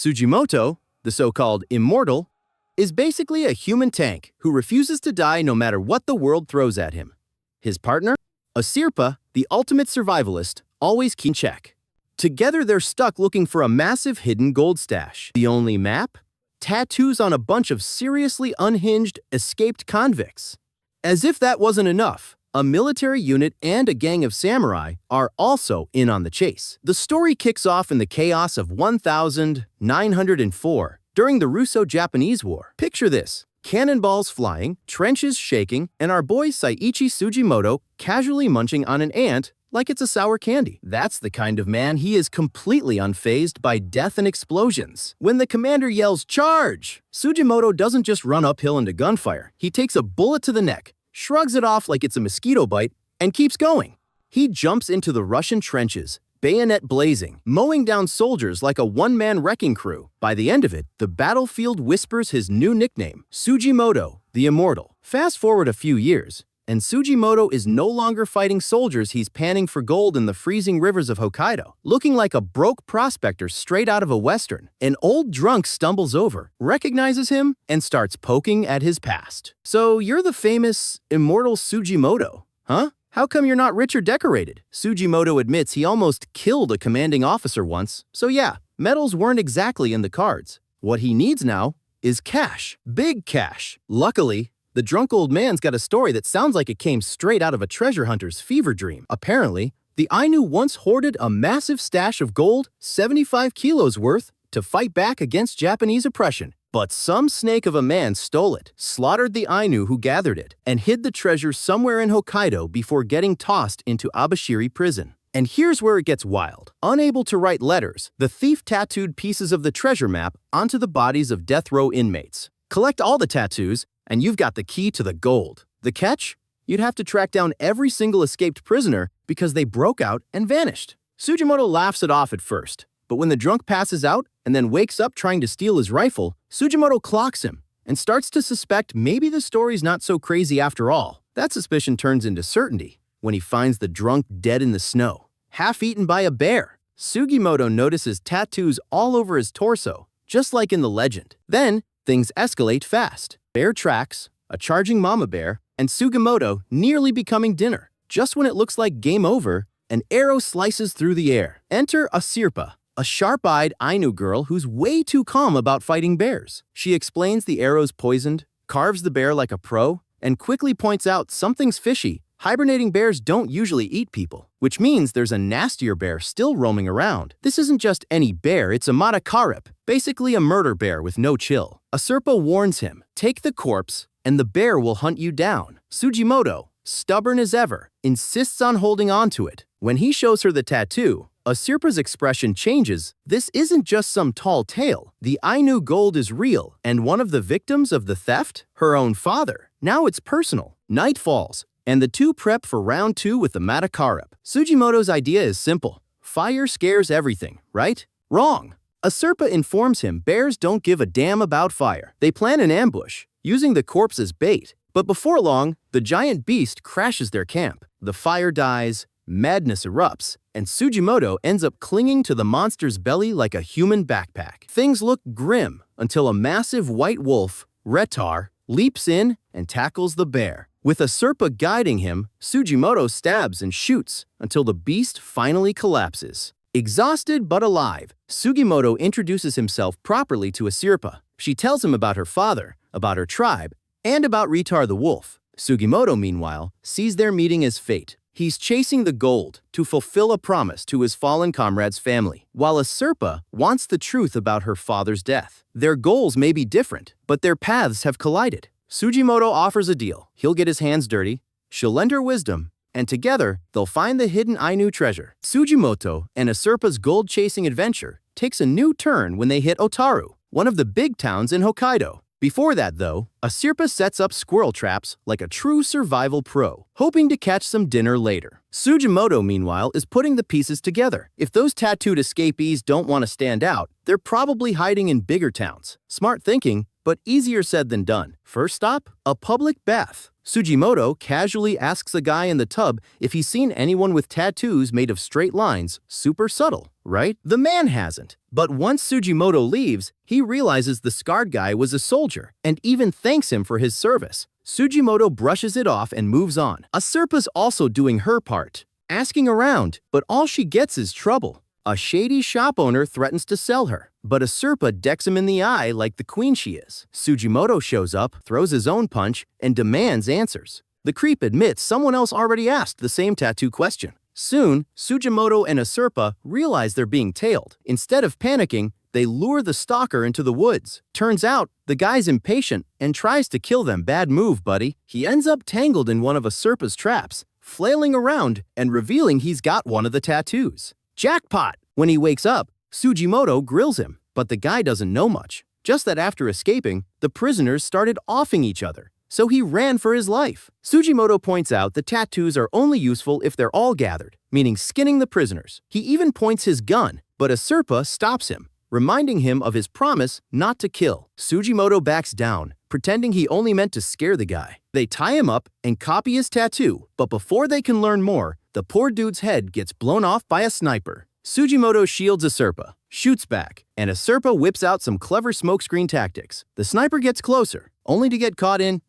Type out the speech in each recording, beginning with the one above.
Sugimoto, the so-called Immortal, is basically a human tank who refuses to die no matter what the world throws at him. His partner? A Sirpa, the ultimate survivalist, always keep in check. Together they're stuck looking for a massive hidden gold stash. The only map? Tattoos on a bunch of seriously unhinged, escaped convicts. As if that wasn't enough, a military unit and a gang of samurai are also in on the chase. The story kicks off in the chaos of 1904 during the Russo-Japanese War. Picture this: cannonballs flying, trenches shaking, and our boy Saiichi Sugimoto casually munching on an ant like it's a sour candy. That's the kind of man he is, completely unfazed by death and explosions. When the commander yells, "Charge!" Sugimoto doesn't just run uphill into gunfire. He takes a bullet to the neck, shrugs it off like it's a mosquito bite, and keeps going. He jumps into the Russian trenches, bayonet blazing, mowing down soldiers like a one-man wrecking crew. By the end of it, the battlefield whispers his new nickname, Sugimoto, the Immortal. Fast forward a few years, and Sugimoto is no longer fighting soldiers. He's panning for gold in the freezing rivers of Hokkaido, looking like a broke prospector straight out of a western. An old drunk stumbles over, recognizes him, and starts poking at his past. "So you're the famous Immortal Sugimoto, huh? How come you're not rich or decorated?" Sugimoto admits he almost killed a commanding officer once, so yeah, medals weren't exactly in the cards. What he needs now is cash. Big cash. Luckily, the drunk old man's got a story that sounds like it came straight out of a treasure hunter's fever dream. Apparently, the Ainu once hoarded a massive stash of gold, 75 kilos worth, to fight back against Japanese oppression. But some snake of a man stole it, slaughtered the Ainu who gathered it, and hid the treasure somewhere in Hokkaido before getting tossed into Abashiri prison. And here's where it gets wild. Unable to write letters, the thief tattooed pieces of the treasure map onto the bodies of death row inmates. Collect all the tattoos, and you've got the key to the gold. The catch? You'd have to track down every single escaped prisoner because they broke out and vanished. Sugimoto laughs it off at first, but when the drunk passes out and then wakes up trying to steal his rifle, Sugimoto clocks him and starts to suspect maybe the story's not so crazy after all. That suspicion turns into certainty when he finds the drunk dead in the snow, half-eaten by a bear. Sugimoto notices tattoos all over his torso, just like in the legend. Then, things escalate fast. Bear tracks, a charging mama bear, and Sugimoto nearly becoming dinner. Just when it looks like game over, an arrow slices through the air. Enter a Sirpa, a sharp-eyed Ainu girl who's way too calm about fighting bears. She explains the arrow's poisoned, carves the bear like a pro, and quickly points out something's fishy. Hibernating bears don't usually eat people, which means there's a nastier bear still roaming around. This isn't just any bear, it's a matakarip, basically a murder bear with no chill. A Sirpa warns him, "Take the corpse, and the bear will hunt you down." Sugimoto, stubborn as ever, insists on holding on to it. When he shows her the tattoo, a Sirpa's expression changes. This isn't just some tall tale. The Ainu gold is real, and one of the victims of the theft? Her own father. Now it's personal. Night falls, and the two prep for round 2 with the Matakarip. Sugimoto's idea is simple. Fire scares everything, right? Wrong. A Sirpa informs him bears don't give a damn about fire. They plan an ambush, using the corpse as bait. But before long, the giant beast crashes their camp. The fire dies, madness erupts, and Sugimoto ends up clinging to the monster's belly like a human backpack. Things look grim until a massive white wolf, Retar, leaps in and tackles the bear. With a Sirpa guiding him, Sugimoto stabs and shoots until the beast finally collapses. Exhausted but alive, Sugimoto introduces himself properly to a Sirpa. She tells him about her father, about her tribe, and about Retar the wolf. Sugimoto, meanwhile, sees their meeting as fate. He's chasing the gold to fulfill a promise to his fallen comrade's family, while a Sirpa wants the truth about her father's death. Their goals may be different, but their paths have collided. Sugimoto offers a deal. He'll get his hands dirty, she'll lend her wisdom, and together, they'll find the hidden Ainu treasure. Sugimoto and a Sirpa's gold-chasing adventure takes a new turn when they hit Otaru, one of the big towns in Hokkaido. Before that, though, a Sirpa sets up squirrel traps like a true survival pro, hoping to catch some dinner later. Sugimoto, meanwhile, is putting the pieces together. If those tattooed escapees don't want to stand out, they're probably hiding in bigger towns. Smart thinking, but easier said than done. First stop, a public bath. Sugimoto casually asks a guy in the tub if he's seen anyone with tattoos made of straight lines. Super subtle, right? The man hasn't, But once Sugimoto leaves, he realizes the scarred guy was a soldier and even thanks him for his service. Sugimoto brushes it off and moves on. Asurpa's also doing her part, asking around, but all she gets is trouble. A shady shop owner threatens to sell her, but Asurpa decks him in the eye like the queen she is. Sugimoto shows up, throws his own punch, and demands answers. The creep admits someone else already asked the same tattoo question. Soon, Sugimoto and Asurpa realize they're being tailed. Instead of panicking, they lure the stalker into the woods. Turns out, the guy's impatient and tries to kill them. Bad move, buddy. He ends up tangled in one of Asurpa's traps, flailing around and revealing he's got one of the tattoos. Jackpot! When he wakes up, Sugimoto grills him, but the guy doesn't know much. Just that after escaping, the prisoners started offing each other, so he ran for his life. Sugimoto points out the tattoos are only useful if they're all gathered, meaning skinning the prisoners. He even points his gun, but Asurpa stops him, reminding him of his promise not to kill. Sugimoto backs down, pretending he only meant to scare the guy. They tie him up and copy his tattoo, but before they can learn more, the poor dude's head gets blown off by a sniper. Sugimoto shields Asurpa, shoots back, and Asurpa whips out some clever smokescreen tactics. The sniper gets closer, only to get caught in,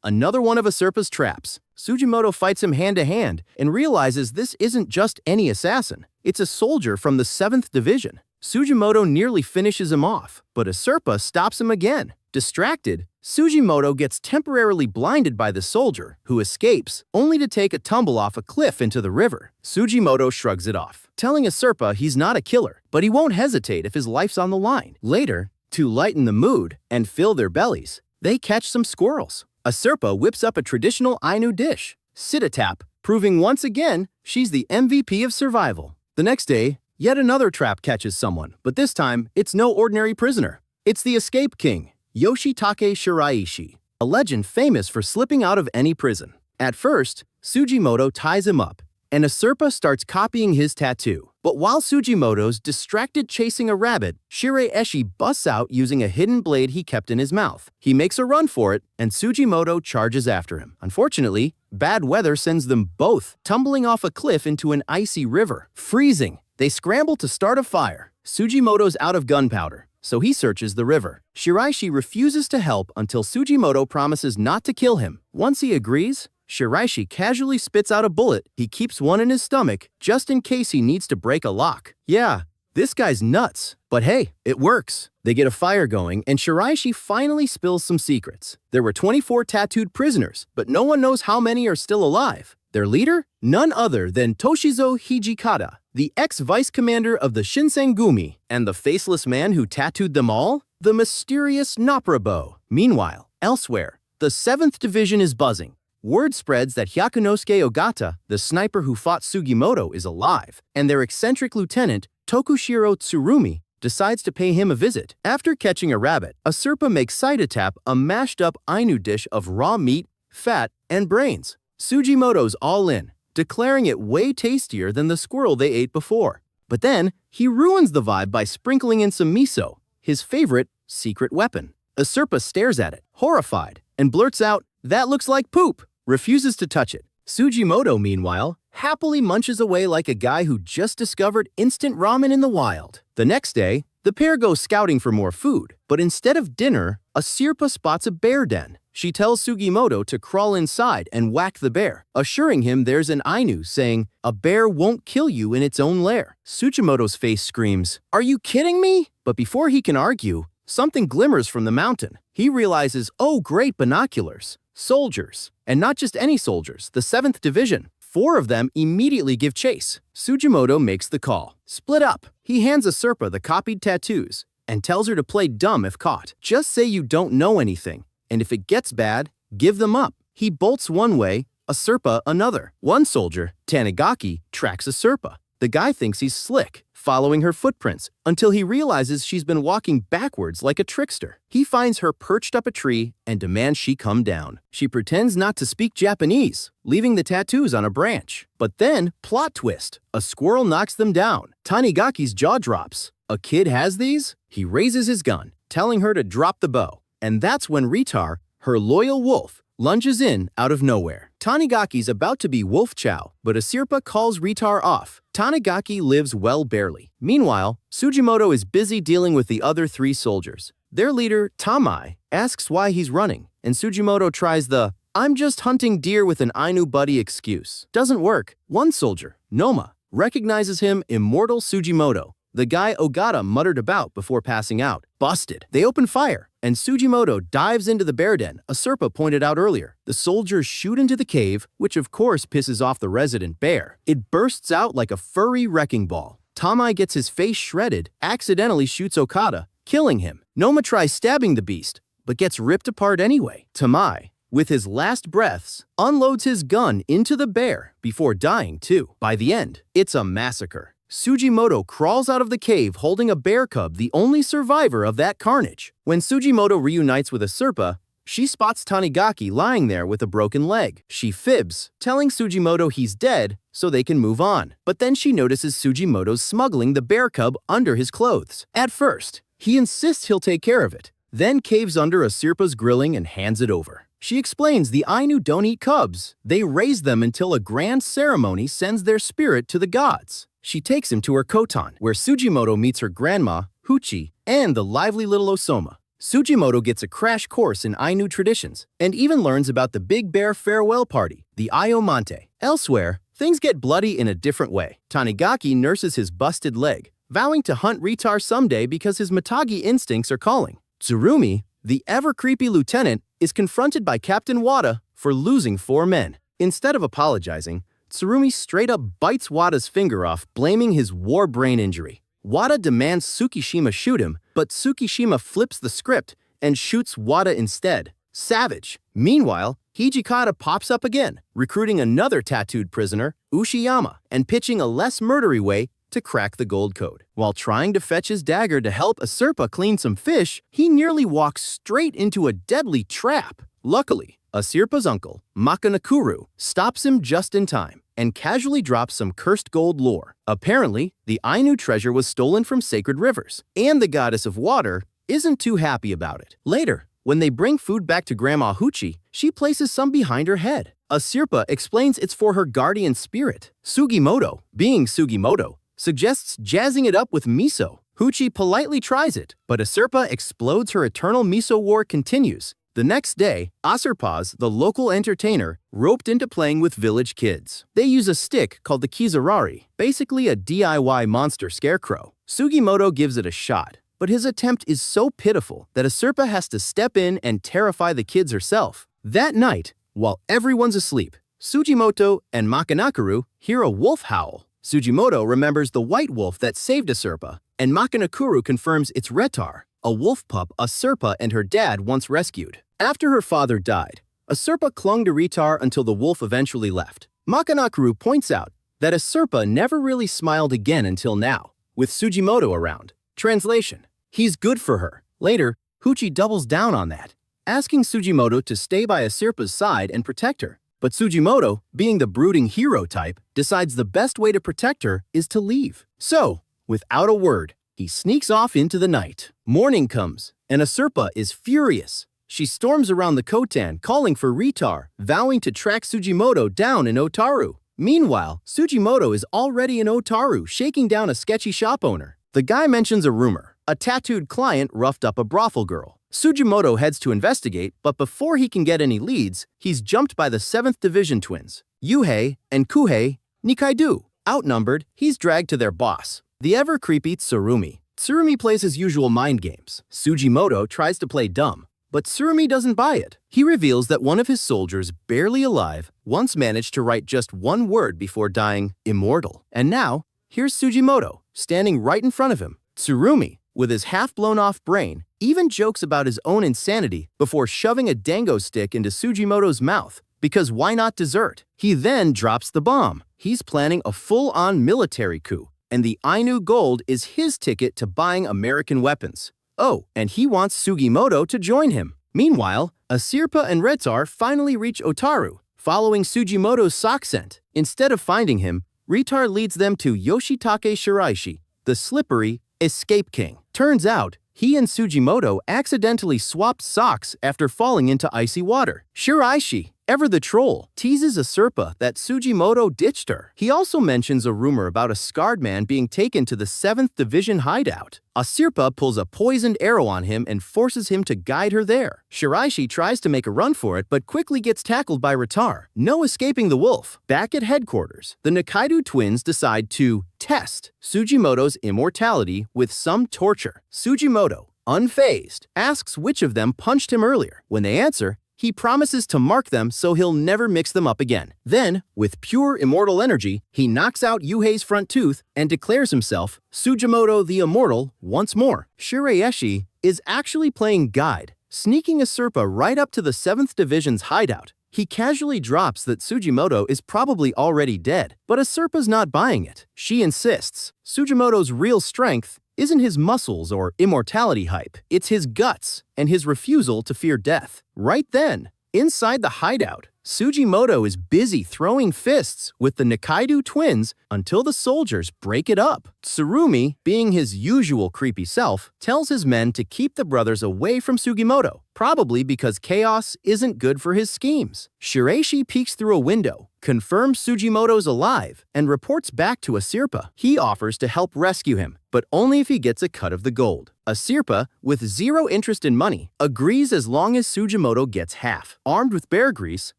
another one of Asurpa's traps. Sugimoto fights him hand-to-hand and realizes this isn't just any assassin. It's a soldier from the 7th Division. Sugimoto nearly finishes him off, but Asurpa stops him again. Distracted, Sugimoto gets temporarily blinded by the soldier, who escapes, only to take a tumble off a cliff into the river. Sugimoto shrugs it off, telling Asurpa he's not a killer, but he won't hesitate if his life's on the line. Later, to lighten the mood and fill their bellies, they catch some squirrels. Asurpa whips up a traditional Ainu dish, sit-a-tap, proving once again she's the MVP of survival. The next day, yet another trap catches someone, but this time, it's no ordinary prisoner. It's the escape king, Yoshitake Shiraishi, a legend famous for slipping out of any prison. At first, Sugimoto ties him up, and Asurpa starts copying his tattoo. But while Sugimoto's distracted chasing a rabbit, Shiraishi busts out using a hidden blade he kept in his mouth. He makes a run for it, and Sugimoto charges after him. Unfortunately, bad weather sends them both tumbling off a cliff into an icy river. Freezing, they scramble to start a fire. Sugimoto's out of gunpowder, so he searches the river. Shiraishi refuses to help until Sugimoto promises not to kill him. Once he agrees, Shiraishi casually spits out a bullet. He keeps one in his stomach, just in case he needs to break a lock. Yeah, this guy's nuts. But hey, it works. They get a fire going, and Shiraishi finally spills some secrets. There were 24 tattooed prisoners, but no one knows how many are still alive. Their leader? None other than Toshizo Hijikata, the ex-vice commander of the Shinsengumi, and the faceless man who tattooed them all? The mysterious Naprabo. Meanwhile, elsewhere, the 7th Division is buzzing. Word spreads that Hyakunosuke Ogata, the sniper who fought Sugimoto, is alive, and their eccentric lieutenant, Tokushiro Tsurumi, decides to pay him a visit. After catching a rabbit, Asurpa makes sit-a-tap a mashed-up Ainu dish of raw meat, fat, and brains. Sugimoto's all in, declaring it way tastier than the squirrel they ate before. But then, he ruins the vibe by sprinkling in some miso, his favorite secret weapon. Asurpa stares at it, horrified, and blurts out, "That looks like poop," refuses to touch it. Sugimoto, meanwhile, happily munches away like a guy who just discovered instant ramen in the wild. The next day, the pair go scouting for more food, but instead of dinner, Asurpa spots a bear den. She tells Sugimoto to crawl inside and whack the bear, assuring him there's an Ainu, saying, "A bear won't kill you in its own lair." Sugimoto's face screams, "Are you kidding me?" But before he can argue, something glimmers from the mountain. He realizes, oh great, binoculars. Soldiers. And not just any soldiers, the 7th Division. 4 of them immediately give chase. Sugimoto makes the call. Split up. He hands Asurpa the copied tattoos and tells her to play dumb if caught. Just say you don't know anything, and if it gets bad, give them up. He bolts one way, Asurpa another. One soldier, Tanigaki, tracks Asurpa. The guy thinks he's slick, following her footprints, until he realizes she's been walking backwards like a trickster. He finds her perched up a tree and demands she come down. She pretends not to speak Japanese, leaving the tattoos on a branch. But then, plot twist, a squirrel knocks them down. Tanigaki's jaw drops. A kid has these? He raises his gun, telling her to drop the bow. And that's when Ritar, her loyal wolf, lunges in out of nowhere. Tanigaki's about to be wolf chow, but a Sherpa calls Ritar off. Tanigaki lives well barely. Meanwhile, Sugimoto is busy dealing with the other 3 soldiers. Their leader, Tamai, asks why he's running, and Sugimoto tries the "I'm just hunting deer with an Ainu buddy" excuse. Doesn't work. One soldier, Noma, recognizes him Immortal Sugimoto, the guy Ogata muttered about before passing out. Busted. They open fire, and Sugimoto dives into the bear den a Sherpa pointed out earlier. The soldiers shoot into the cave, which of course pisses off the resident bear. It bursts out like a furry wrecking ball. Tamai gets his face shredded, accidentally shoots Okada, killing him. Noma tries stabbing the beast, but gets ripped apart anyway. Tamai, with his last breaths, unloads his gun into the bear before dying too. By the end, it's a massacre. Sugimoto crawls out of the cave holding a bear cub, the only survivor of that carnage. When Sugimoto reunites with a Sherpa, she spots Tanigaki lying there with a broken leg. She fibs, telling Sugimoto he's dead so they can move on. But then she notices Sugimoto smuggling the bear cub under his clothes. At first, he insists he'll take care of it, then caves under a Sherpa's grilling and hands it over. She explains the Ainu don't eat cubs. They raise them until a grand ceremony sends their spirit to the gods. She takes him to her kotan, where Sugimoto meets her grandma, Huchi, and the lively little Osoma. Sugimoto gets a crash course in Ainu traditions, and even learns about the Big Bear farewell party, the Ayomante. Elsewhere, things get bloody in a different way. Tanigaki nurses his busted leg, vowing to hunt Ritar someday because his Matagi instincts are calling. Tsurumi, the ever-creepy lieutenant, is confronted by Captain Wada for losing 4 men. Instead of apologizing, Tsurumi straight up bites Wada's finger off, blaming his war brain injury. Wada demands Tsukishima shoot him, but Tsukishima flips the script and shoots Wada instead. Savage. Meanwhile, Hijikata pops up again, recruiting another tattooed prisoner, Ushiyama, and pitching a less murdery way to crack the gold code. While trying to fetch his dagger to help a Sherpa clean some fish, he nearly walks straight into a deadly trap. Luckily, a Sherpa's uncle, Makanakuru, stops him just in time and casually drops some cursed gold lore. Apparently, the Ainu treasure was stolen from sacred rivers, and the goddess of water isn't too happy about it. Later, when they bring food back to Grandma Huchi, she places some behind her head. A Sherpa explains it's for her guardian spirit. Sugimoto, being Sugimoto, suggests jazzing it up with miso. Huchi politely tries it, but a Sherpa explodes. Her eternal miso war continues. The next day, Aserpaz, the local entertainer, roped into playing with village kids. They use a stick called the Kizarari, basically a DIY monster scarecrow. Sugimoto gives it a shot, but his attempt is so pitiful that a Sherpa has to step in and terrify the kids herself. That night, while everyone's asleep, Sugimoto and Makanakuru hear a wolf howl. Sugimoto remembers the white wolf that saved a Sherpa, and Makanakuru confirms it's Retar, a wolf pup a Sherpa and her dad once rescued. After her father died, a Sherpa clung to Ritar until the wolf eventually left. Makanakuru points out that a Sherpa never really smiled again until now, with Sugimoto around. Translation: he's good for her. Later, Huchi doubles down on that, asking Sugimoto to stay by a Sherpa's side and protect her. But Sugimoto, being the brooding hero type, decides the best way to protect her is to leave. So, without a word, he sneaks off into the night. Morning comes, and a Sherpa is furious. She storms around the kotan, calling for Ritar, vowing to track Sugimoto down in Otaru. Meanwhile, Sugimoto is already in Otaru, shaking down a sketchy shop owner. The guy mentions a rumor. A tattooed client roughed up a brothel girl. Sugimoto heads to investigate, but before he can get any leads, he's jumped by the 7th Division twins, Yuhei and Kuhei Nikaidu. Outnumbered, he's dragged to their boss, the ever-creepy Tsurumi. Tsurumi plays his usual mind games. Sugimoto tries to play dumb, but Tsurumi doesn't buy it. He reveals that one of his soldiers, barely alive, once managed to write just one word before dying, Immortal. And now, here's Sugimoto, standing right in front of him. Tsurumi, with his half-blown-off brain, even jokes about his own insanity before shoving a dango stick into Sugimoto's mouth, because why not dessert? He then drops the bomb. He's planning a full-on military coup, and the Ainu gold is his ticket to buying American weapons. Oh, and he wants Sugimoto to join him. Meanwhile, a Sherpa and Retar finally reach Otaru, following Sugimoto's sock scent. Instead of finding him, Ritar leads them to Yoshitake Shiraishi, the slippery Escape King. Turns out, he and Sugimoto accidentally swapped socks after falling into icy water. Shiraishi, Ever the Troll teases Asurpa that Sugimoto ditched her. He also mentions a rumor about a scarred man being taken to the 7th Division hideout. Asurpa pulls a poisoned arrow on him and forces him to guide her there. Shiraishi tries to make a run for it but quickly gets tackled by Ratar. No escaping the wolf. Back at headquarters, the Hokkaido twins decide to test Sugimoto's immortality with some torture. Sugimoto, unfazed, asks which of them punched him earlier. When they answer, he promises to mark them so he'll never mix them up again. Then, with pure immortal energy, he knocks out Yuhei's front tooth and declares himself Sugimoto the Immortal once more. Shiraishi is actually playing guide, sneaking Asurpa right up to the 7th Division's hideout. He casually drops that Sugimoto is probably already dead, but Asurpa's not buying it. She insists Sugimoto's real strength isn't his muscles or immortality hype, it's his guts and his refusal to fear death. Right then, inside the hideout, Sugimoto is busy throwing fists with the Hokkaido twins until the soldiers break it up. Tsurumi, being his usual creepy self, tells his men to keep the brothers away from Sugimoto, probably because chaos isn't good for his schemes. Shiraishi peeks through a window, confirms Sugimoto's alive, and reports back to Asurpa. He offers to help rescue him, but only if he gets a cut of the gold. Asurpa, with zero interest in money, agrees as long as Sugimoto gets half. Armed with bear grease,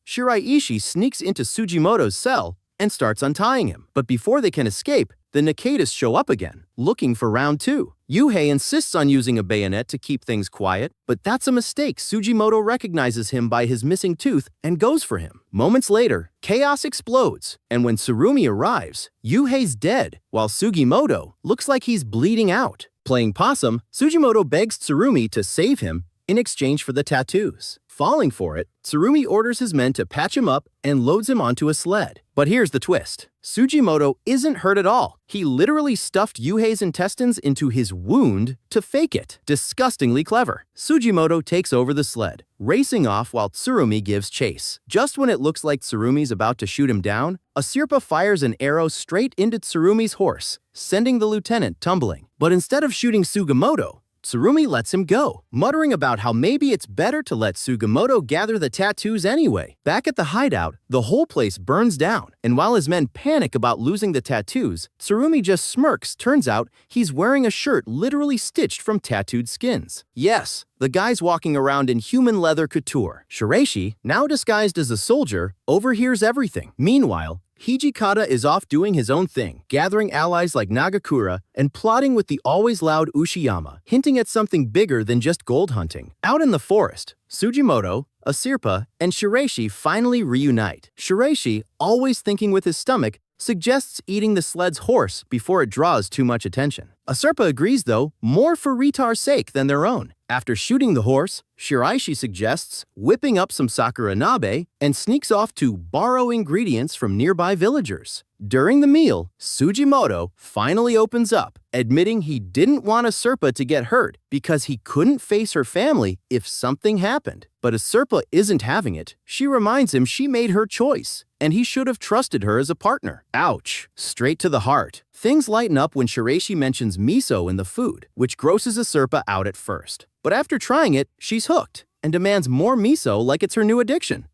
Shiraishi sneaks into Sugimoto's cell and starts untying him. But before they can escape, the Nakadas show up again, looking for round 2. Yuhei insists on using a bayonet to keep things quiet, but that's a mistake. Sugimoto recognizes him by his missing tooth and goes for him. Moments later, chaos explodes, and when Tsurumi arrives, Yuhei's dead, while Sugimoto looks like he's bleeding out. Playing possum, Sugimoto begs Tsurumi to save him in exchange for the tattoos. Falling for it, Tsurumi orders his men to patch him up and loads him onto a sled. But here's the twist. Sugimoto isn't hurt at all. He literally stuffed Yuhei's intestines into his wound to fake it. Disgustingly clever. Sugimoto takes over the sled, racing off while Tsurumi gives chase. Just when it looks like Tsurumi's about to shoot him down, Asurpa fires an arrow straight into Tsurumi's horse, sending the lieutenant tumbling. But instead of shooting Sugimoto, Tsurumi lets him go, muttering about how maybe it's better to let Sugimoto gather the tattoos anyway. Back at the hideout, the whole place burns down, and while his men panic about losing the tattoos, Tsurumi just smirks. Turns out he's wearing a shirt literally stitched from tattooed skins. Yes, the guy's walking around in human leather couture. Shiraishi, now disguised as a soldier, overhears everything. Meanwhile, Hijikata is off doing his own thing, gathering allies like Nagakura and plotting with the always loud Ushiyama, hinting at something bigger than just gold hunting. Out in the forest, Sugimoto, Asurpa, and Shiraishi finally reunite. Shiraishi, always thinking with his stomach, suggests eating the sled's horse before it draws too much attention. Asurpa agrees though, more for Ritar's sake than their own. After shooting the horse, Shiraishi suggests whipping up some sakura nabe and sneaks off to borrow ingredients from nearby villagers. During the meal, Sugimoto finally opens up, admitting he didn't want Asurpa to get hurt because he couldn't face her family if something happened. But Asurpa isn't having it. She reminds him she made her choice, and he should have trusted her as a partner. Ouch. Straight to the heart. Things lighten up when Shiraishi mentions miso in the food, which grosses Asurpa out at first. But after trying it, she's hooked and demands more miso like it's her new addiction.